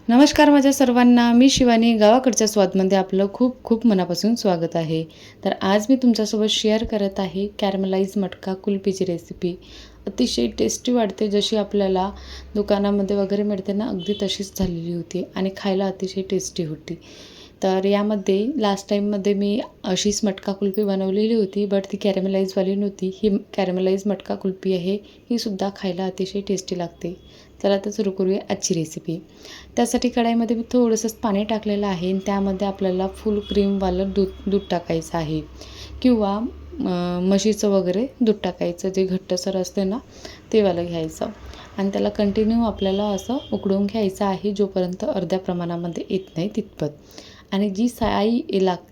नमस्कार माझ्या सर्वांना, मी शिवानी. गावाकडच्या स्वादमध्ये आपलं खूप खूप मनापासून स्वागत आहे. तर आज मी तुमच्यासोबत शेअर करत आहे कॅरमलाइज मटका कुल्फीची रेसिपी. अतिशय टेस्टी वाटते, जशी आपल्याला दुकानामध्ये वगैरे मिळते ना, अगदी तशीच झालेली होती आणि खायला अतिशय टेस्टी होती. तर यामध्ये लास्ट टाईममध्ये मी अशीच मटका कुल्फी बनवलेली होती, बट ती कॅरमलाइजवाली नव्हती. ही कॅरमलाइज मटका कुल्फी आहे. ही सुद्धा खायला अतिशय टेस्टी लागते. चला तर सुरू करूया आजची रेसिपी. त्यासाठी कढईमध्ये मी थोडंसंच पाणी टाकलेलं आहे आणि त्यामध्ये आपल्याला फुल क्रीमवालं दूध टाकायचं आहे किंवा म्हशीचं वगैरे दूध टाकायचं, जे घट्टसर असते ना ते वालं घ्यायचं आणि त्याला कंटिन्यू आपल्याला असं उकळून घ्यायचं आहे, जोपर्यंत अर्ध्या प्रमाणामध्ये येत नाही तितपत. आणि जी साई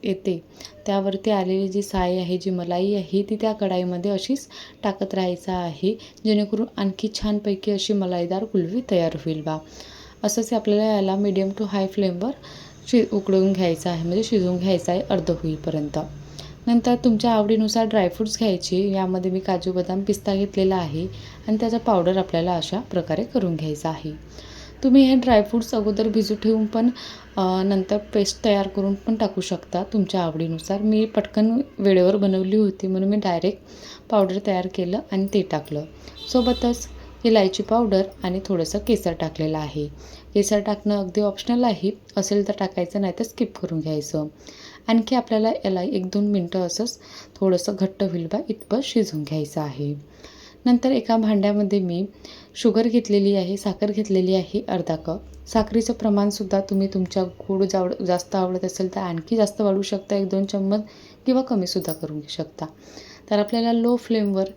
येते त्यावरती आलेली जी साई आहे, जी मलाई आहे, ती त्या कढाईमध्ये अशीच टाकत राहायचं आहे, जेणेकरून आणखी छानपैकी अशी मलाईदार कुल्फी तयार होईल बा. असंच आपल्याला याला मीडियम टू हाय फ्लेमवर उकळून घ्यायचं आहे, म्हणजे शिजवून घ्यायचं आहे अर्धं होईपर्यंत. नंतर तुमच्या आवडीनुसार ड्रायफ्रूट्स घ्यायचे. यामध्ये मी काजू बदाम पिस्ता घेतलेला आहे आणि त्याचा पावडर आपल्याला अशा प्रकारे करून घ्यायचा आहे. तुम्ही हे ड्रायफ्रूट्स अगोदर भिजू ठेवून पण नंतर पेस्ट तयार करून पण टाकू शकता तुमच्या आवडीनुसार. मी पटकन वेळेवर बनवली होती म्हणून मी डायरेक्ट पावडर तयार केलं आणि ते टाकलं. सोबतच इलायची पावडर आणि थोडंसं केसर टाकलेलं आहे. केसर टाकणं अगदी ऑप्शनल आहे, असेल तर टाकायचं, नाही तर स्किप करून घ्यायचं. आणखी आपल्याला याला 1-2 मिनटं असंच थोडंसं घट्ट होईल बा इतपत शिजवून घ्यायचं आहे. नंतर एका भांड्यामध्ये मी शुगर घेतलेली आहे, साखर घेतलेली आहे अर्धा कप. साखरेचं प्रमाणसुद्धा तुम्ही तुमच्या गोड जास्त आवडत असेल तर आणखी जास्त वाढवू शकता, 1-2 चम्मच, किंवा कमीसुद्धा करून घेऊ शकता. तर आपल्याला लो फ्लेमवर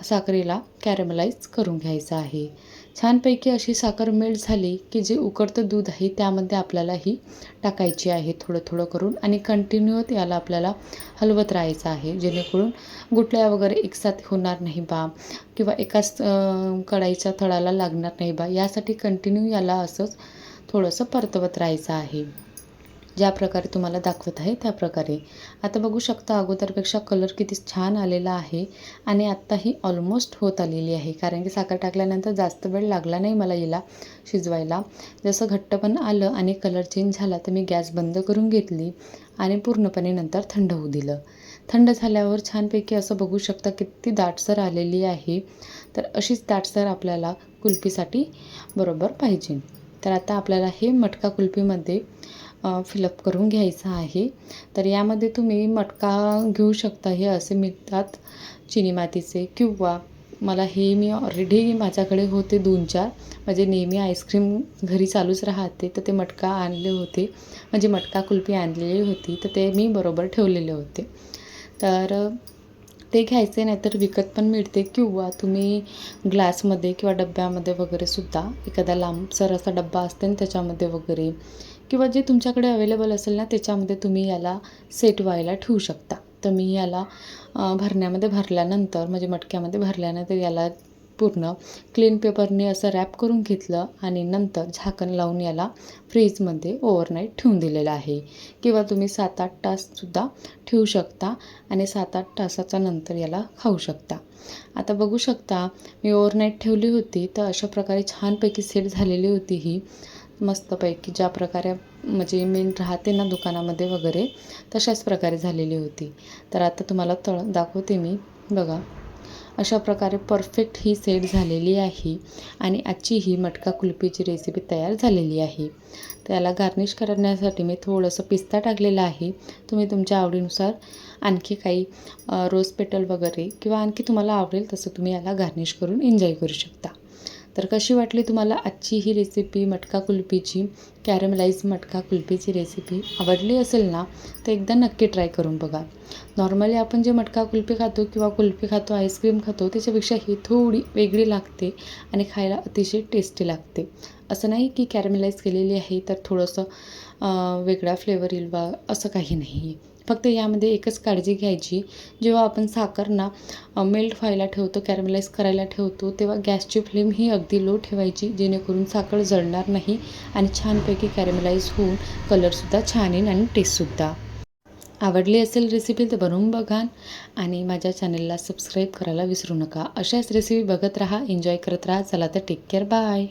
साखरेला कॅरमलाइज करून घ्यायचं आहे. छानपैकी अशी साखर मेल्ट झाली की जे उकळतं दूध आहे त्यामध्ये आपल्याला ही टाकायची आहे थोडं थोडं करून, आणि कंटिन्यू याला आपल्याला हलवत राहायचं आहे, जेणेकरून गुठळ्या वगैरे एकसाथ होणार नाही बा, किंवा एकाच कढईच्या तळाला लागणार नाही बा. यासाठी कंटिन्यू याला असंच थोडंसं परतवत राहायचं आहे, ज्या प्रकारे तुम्हाला दाखवत आहे त्या प्रकारे. आता बघू शकता अगोदरपेक्षा कलर किती छान आलेला आहे आणि आत्ता ही ऑलमोस्ट होत आलेली आहे, कारण की साखर टाकल्यानंतर जास्त वेळ लागला नाही मला हिला शिजवायला. जसं घट्ट पण आलं आणि कलर चेंज झाला तर मी गॅस बंद करून घेतली आणि पूर्णपणे नंतर थंड होऊ दिलं. थंड झाल्यावर छानपैकी असं बघू शकता किती दाटसर आलेली आहे. तर अशीच दाटसर आपल्याला कुल्फीसाठी बरोबर पाहिजे. तर आता आपल्याला हे मटका कुल्फीमध्ये फिलअप करून घ्यायचं आहे. तर यामध्ये तुम्ही मटका घेऊ शकता, हे असे मिळतात चिनी मातीचे, किंवा मला हे मी ऑलरेडी माझ्याकडे होते 2-4, म्हणजे नेहमी आईस्क्रीम घरी चालूच राहते, तर ते मटका आणले होते, म्हणजे मटका कुल्फी आणलेली होती, तर ते मी बरोबर ठेवलेले होते. तर ते घ्यायचे, नाहीतर विकत पण मिळते, किंवा तुम्ही ग्लासमध्ये किंवा डब्यामध्ये वगैरे सुद्धा, एखादा लांबसर असा डब्बा असते ना त्याच्यामध्ये वगैरे, किंवा जे तुमच्याकडे अवेलेबल असेल ना त्याच्यामध्ये तुम्ही याला सेट व्हायला ठेवू शकता. तर मी याला भरण्यामध्ये भरल्यानंतर, म्हणजे मटक्यामध्ये भरल्यानंतर याला पूर्ण क्लीन पेपरने असं रॅप करून घेतलं आणि नंतर झाकण लावून याला फ्रीजमध्ये ओव्हरनाईट ठेवून दिलेलं आहे, किंवा तुम्ही 7-8 ताससुद्धा ठेवू शकता आणि 7-8 तासाच्या नंतर याला खाऊ शकता. आता बघू शकता मी ओव्हरनाईट ठेवली होती, तर अशा प्रकारे छानपैकी सेट झालेली होती ही मस्तपैकी, ज्या प्रकारे म्हणजे मेन राहते ना दुकानामध्ये वगैरे, तशाच प्रकारे झालेली होती. तर आता तुम्हाला दाखवते मी, बघा अशा प्रकारे परफेक्ट ही सेट झालेली आहे आणि आजची ही मटका कुल्फीची रेसिपी तयार झालेली आहे. त्याला गार्निश करण्यासाठी मी थोडंसं पिस्ता टाकलेला आहे. तुम्ही तुमच्या आवडीनुसार आणखी काही रोज पेटल वगैरे किंवा आणखी तुम्हाला आवडेल तसं तुम्ही याला गार्निश करून एन्जॉय करू शकता. तर कशी वाटली तुम्हाला आजची ही रेसिपी मटका कुल्फीची, कॅरमलाइज मटका कुल्फीची रेसिपी? आवडली असेल ना तर एकदा नक्की ट्राय करून बघा. नॉर्मली आपण जे मटका कुल्फी खातो किंवा कुल्फी खातो, आईस्क्रीम खातो, त्याच्यापेक्षा ही थोडी वेगळी लागते आणि खायला अतिशय टेस्टी लागते. असं नाही की कॅरमलाइज केलेली आहे तर थोडंसं वेगळा फ्लेवर येईल बा, असं काही नाही. फक्त यामध्ये एकच काळजी घ्यायची, जेव्हा आपण साखर ना मेल्ट व्हायला ठेवतो, कॅरमलाइज करायला ठेवतो, तेव्हा गॅसची फ्लेम ही अगदी लो ठेवायची, जेणेकरून साखर जळणार नाही आणि छानपैकी कॅरमलाइज होऊन कलरसुद्धा छान येईल आणि टेस्टसुद्धा. आवडली असेल रेसिपी तर बनवून बघा आणि माझ्या चॅनलला सबस्क्राईब करायला विसरू नका. अशाच रेसिपी बघत राहा, एन्जॉय करत राहा. चला तर टेक केअर, बाय.